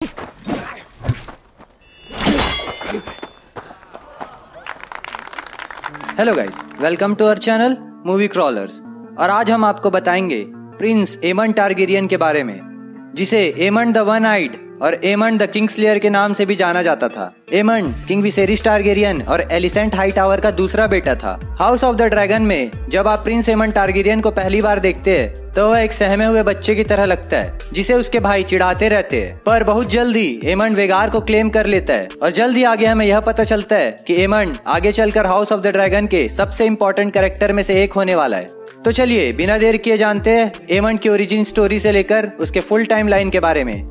Hello guys, welcome to our channel movie crawlers. और आज हम आपको बताएंगे प्रिंस एमंड टारगेरियन के बारे में, जिसे एमंड द वन आइड और एमंड द किंग्सलेयर के नाम से भी जाना जाता था। एमंड किंग विसेरिस टारगेरियन और एलिसेंट हाईटावर का दूसरा बेटा था। हाउस ऑफ द ड्रैगन में जब आप प्रिंस एमंड टारगेरियन को पहली बार देखते हैं तो वह एक सहमे हुए बच्चे की तरह लगता है, जिसे उसके भाई चिढ़ाते रहते हैं। पर बहुत जल्दी एमंड वेगार को क्लेम कर लेता है और जल्दी आगे हमें यह पता चलता है कि एमंड आगे चलकर हाउस ऑफ द ड्रैगन के सबसे इम्पोर्टेंट कैरेक्टर में से एक होने वाला है। तो चलिए बिना देर किए जानते हैं एमंड की ओरिजिन स्टोरी से लेकर उसके फुल टाइम लाइन के बारे में।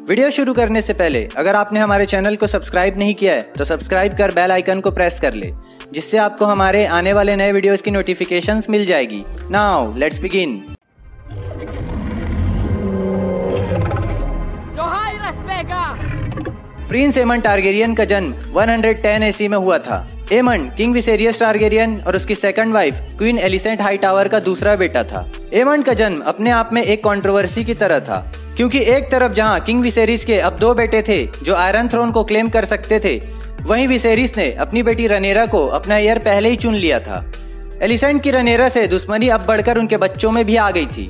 वीडियो शुरू करने से पहले अगर आपने हमारे चैनल को सब्सक्राइब नहीं किया है तो सब्सक्राइब कर बेल आइकन को प्रेस कर ले, जिससे आपको हमारे आने वाले नए वीडियोस की नोटिफिकेशंस मिल जाएगी। Now let's begin. Prince Aemond Targaryen का जन्म 110 एसी में हुआ था। एमंड किंग विसेरियस टारगेरियन और उसकी second wife queen Alicent Hightower का दूसरा बेटा था। एमंड का जन्म अपने आप में एक कंट्रोवर्सी की तरह था, क्योंकि एक तरफ जहां किंग विसेरिस के अब दो बेटे थे जो आयरन थ्रोन को क्लेम कर सकते थे, वहीं विसेरिस ने अपनी बेटी रनेरा को अपना हेयर पहले ही चुन लिया था। एलिसेंट की रनेरा से दुश्मनी अब बढ़कर उनके बच्चों में भी आ गई थी।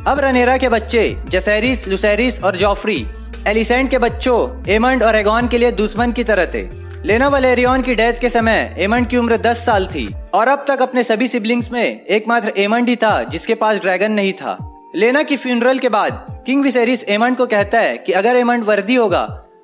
अब रनेरा के बच्चे जसेरिस, लुसेरिस और जॉफ्री एलिसेंट के बच्चों एमंड और एगॉन के लिए दुश्मन की तरह थे। लेना वलेरियन की डेथ के समय एमंड की उम्र 10 साल थी और अब तक अपने सभी सिबलिंग्स में एकमात्र एमंड ही था जिसके पास ड्रैगन नहीं था। लेना की फ्यूनरल के बाद किंग विसेरिस एमंड को कहता है कि अगर एमंड वर्दी होगा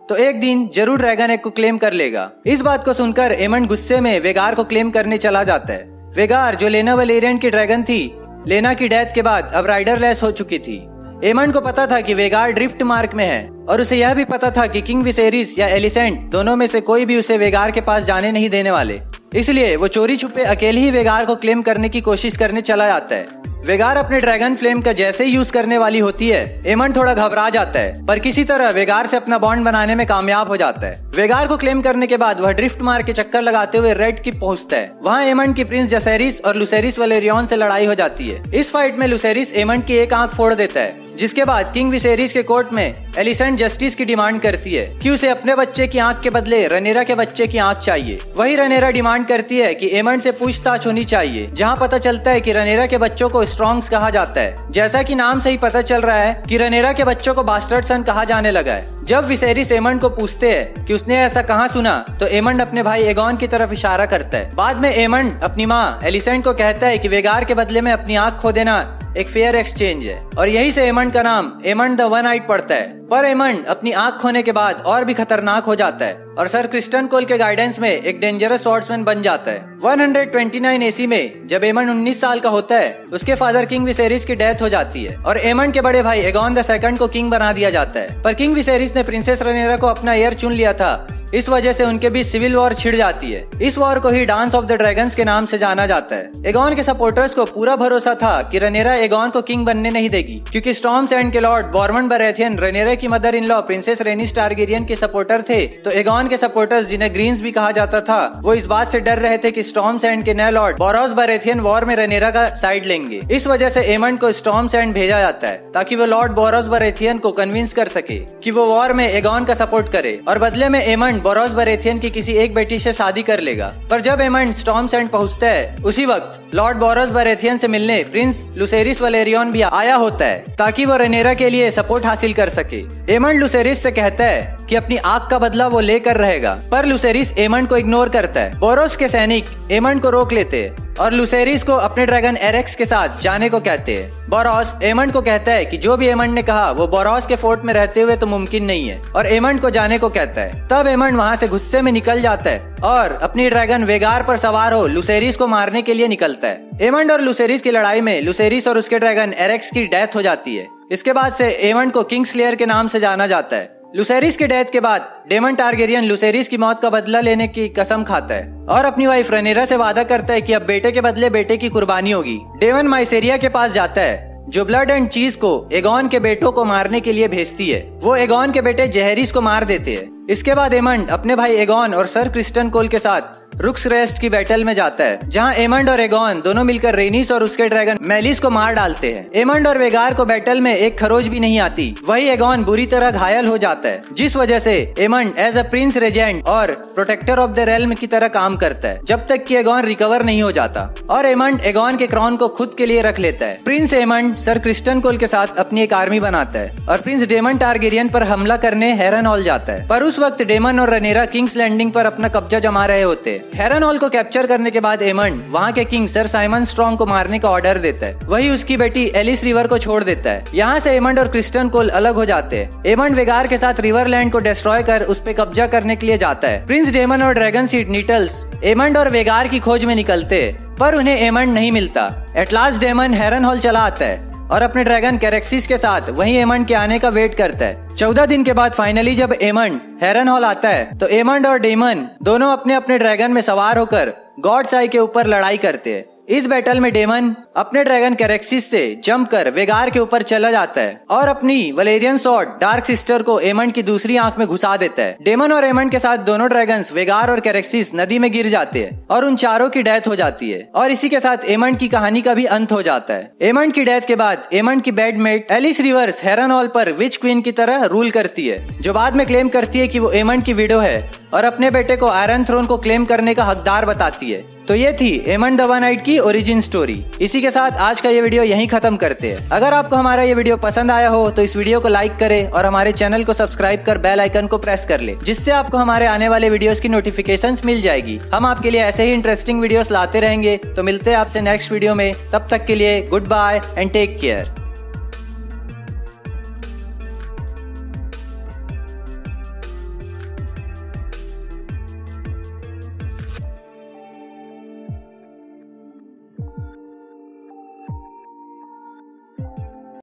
तो एक दिन जरूर ड्रैगन एक को क्लेम कर लेगा। इस बात को सुनकर एमंड गुस्से में वेगार को क्लेम करने चला जाता है। वेगार जो लेना वलेरियन की ड्रैगन थी, लेना की डेथ के बाद अब राइडरलेस हो चुकी थी। एमंड को पता था कि वेगार ड्रिफ्ट मार्क में है और उसे यह भी पता था कि किंग विसेरिस या एलिसेंट दोनों में से कोई भी उसे वेगार के पास जाने नहीं देने वाले। इसलिए वो चोरी छुपे अकेले ही वेगार को क्लेम करने की कोशिश करने चला जाता है। वेगार अपने ड्रैगन फ्लेम का जैसे ही यूज करने वाली होती है, एमंड थोड़ा घबरा जाता है, पर किसी तरह वेगार से अपना बॉन्ड बनाने में कामयाब हो जाता है। वेगार को क्लेम करने के बाद वह ड्रिफ्ट मार के चक्कर लगाते हुए रेड की पहुंचता है। वहाँ एमंड की प्रिंस जसेरिस और लुसेरिस वलेरियन से लड़ाई हो जाती है। इस फाइट में लुसेरिस एमंड की एक आंख फोड़ देता है, जिसके बाद किंग विसेरिस के कोर्ट में एलिसेंट जस्टिस की डिमांड करती है कि उसे अपने बच्चे की आंख के बदले रनेरा के बच्चे की आंख चाहिए। वही रनेरा डिमांड करती है कि एमंड से पूछताछ होनी चाहिए, जहां पता चलता है कि रनेरा के बच्चों को स्ट्रॉन्ग्स कहा जाता है। जैसा कि नाम से ही पता चल रहा है कि रनेरा के बच्चों को बास्टर्ड सन कहा जाने लगा है। जब विसेरिस एमंड को पूछते हैं कि उसने ऐसा कहाँ सुना, तो एमंड अपने भाई एगॉन की तरफ इशारा करता है। बाद में एमंड अपनी माँ एलिसेंट को कहता है कि वेगार के बदले में अपनी आंख खो देना एक फेयर एक्सचेंज है, और यही से एमंड का नाम एमंड द वन आइड पड़ता है। पर एमंड अपनी आंख खोने के बाद और भी खतरनाक हो जाता है और सर क्रिस्टन कोल के गाइडेंस में एक डेंजरस स्वॉर्ड्समैन बन जाता है। 129 एसी में जब एमंड 19 साल का होता है, उसके फादर किंग विसेरिस की डेथ हो जाती है और एमंड के बड़े भाई एगॉन द सेकंड को किंग बना दिया जाता है। पर किंग विसेरिस ने प्रिंसेस रनेरा को अपना हेयर चुन लिया था, इस वजह से उनके बीच सिविल वॉर छिड़ जाती है। इस वॉर को ही डांस ऑफ द ड्रैगन्स के नाम से जाना जाता है। एगॉन के सपोर्टर्स को पूरा भरोसा था कि रनेरा एगॉन को किंग बनने नहीं देगी, क्योंकि स्टॉर्म्स एंड के लॉर्ड बॉर्मन बरेथियन रनेरा की mother in law princess Rhaenys Targaryen के सपोर्टर थे। तो एगॉन के सपोर्टर्स, जिन्हें ग्रीन्स भी कहा जाता था, वो इस बात से डर रहे थे कि स्टॉर्म्स एंड के नए लॉर्ड बोरोस बरेथियन वॉर में रनेरा का साइड लेंगे। इस वजह से एमंड को स्टॉर्म्स एंड भेजा जाता है ताकि वो लॉर्ड बोरोस बरेथियन को कन्विंस कर सके कि वो वॉर में एगॉन का सपोर्ट करे, और बदले में एमंड बोरोस बरेथियन की किसी एक बेटी से शादी कर लेगा। पर जब एमंड स्टॉर्म्स एंड पहुंचता है, उसी वक्त लॉर्ड बोरोस बरेथियन से मिलने प्रिंस लुसेरिस वलेरियन भी आया होता है ताकि वो रनेरा के लिए सपोर्ट हासिल कर सके। एमंड लुसेरिस से कहता है कि अपनी आंख का बदला वो लेकर रहेगा, पर लुसेरिस एमंड को इग्नोर करता है। बोरोस के सैनिक एमंड को रोक लेते हैं और लुसेरिस को अपने ड्रैगन एरेक्स के साथ जाने को कहते हैं। बोरोस एमंड को कहता है कि जो भी एमंड ने कहा वो बोरोस के फोर्ट में रहते हुए तो मुमकिन नहीं है, और एमंड को जाने को कहता है। तब एमंड वहां से गुस्से में निकल जाता है और अपनी ड्रैगन वेगार पर सवार हो लुसेरिस को मारने के लिए निकलता है। एमंड और लुसेरिस की लड़ाई में लुसेरिस और उसके ड्रैगन एरेक्स की डेथ हो जाती है। इसके बाद से एमंड को किंग्सलेयर के नाम से जाना जाता है। लुसेरिस की डेथ के बाद डेमन टारगेरियन लुसेरिस की मौत का बदला लेने की कसम खाता है और अपनी वाइफ रनेरा से वादा करता है कि अब बेटे के बदले बेटे की कुर्बानी होगी। डेमन माइसेरिया के पास जाता है जो ब्लड एंड चीज को एगॉन के बेटों को मारने के लिए भेजती है। वो एगॉन के बेटे जहेरिस को मार देते हैं। इसके बाद एमंड अपने भाई एगॉन और सर क्रिस्टन कोल के साथ रुक्स रेस्ट की बैटल में जाता है, जहाँ एमंड और एगॉन दोनों मिलकर रेनिस और उसके ड्रैगन मेलिस को मार डालते हैं। एमंड और वेगार को बैटल में एक खरोच भी नहीं आती। वही एगॉन बुरी तरह घायल हो जाता है, जिस वजह से Aemond as a prince Regent और प्रोटेक्टर ऑफ द रेल्म की तरह काम करता है, जब तक कि एगॉन रिकवर नहीं हो जाता और एमंड एगॉन के क्राउन को खुद के लिए रख लेता है। प्रिंस एमंड सर क्रिस्टन कोल के साथ अपनी एक आर्मी बनाता है और प्रिंस डेमन टारगेरियन पर हमला करने हेरनहॉल जाता है। पर उस वक्त डेमन और रनेरा किंग्स लैंडिंग पर अपना कब्जा जमा रहे होते हैं। हेरनहॉल को कैप्चर करने के बाद एमंड वहाँ के किंग सर साइमन स्ट्रॉन्ग को मारने का ऑर्डर देता है। वही उसकी बेटी एलिस रिवर को छोड़ देता है। यहाँ से एमंड और क्रिस्टन कोल अलग हो जाते हैं। एमंड वेगार के साथ रिवरलैंड को डिस्ट्रॉय कर उस पे कब्जा करने के लिए जाता है। प्रिंस डेमन और ड्रैगन सीड नीटल्स एमंड और वेगार की खोज में निकलते हैं, पर उन्हें एमंड नहीं मिलता। एट लास्ट डेमन हेरनहॉल चला आता है और अपने ड्रैगन कैरेक्सिस के साथ वहीं एमंड के आने का वेट करता है। 14 दिन के बाद फाइनली जब एमंड हेरनहॉल आता है तो एमंड और डेमन दोनों अपने अपने ड्रैगन में सवार होकर गॉड्स आई के ऊपर लड़ाई करते हैं। इस बैटल में डेमन अपने ड्रैगन कैरेक्सिस से जंप कर वेगार के ऊपर चला जाता है और अपनी वलेरियन सॉर्ड डार्क सिस्टर को एमंड की दूसरी आंख में घुसा देता है। डेमन और एमंड के साथ दोनों ड्रैगन्स वेगार और कैरेक्सिस नदी में गिर जाते हैं और उन चारों की डेथ हो जाती है और इसी के साथ एमंड की कहानी का भी अंत हो जाता है। एमंड की डेथ के बाद एमंड की बेडमेट एलिस रिवर्स हेरनहॉल पर विच क्वीन की तरह रूल करती है, जो बाद में क्लेम करती है कि वो एमंड की विडो है और अपने बेटे को आयरन थ्रोन को क्लेम करने का हकदार बताती है। तो ये थी एमंड द वन आइड की ओरिजिन स्टोरी। इसी के साथ आज का ये वीडियो यहीं खत्म करते हैं। अगर आपको हमारा ये वीडियो पसंद आया हो तो इस वीडियो को लाइक करें और हमारे चैनल को सब्सक्राइब कर बेल आइकन को प्रेस कर ले, जिससे आपको हमारे आने वाले वीडियोस की नोटिफिकेशंस मिल जाएगी। हम आपके लिए ऐसे ही इंटरेस्टिंग वीडियोस लाते रहेंगे। तो मिलते हैं आपसे नेक्स्ट वीडियो में, तब तक के लिए good bye and take care.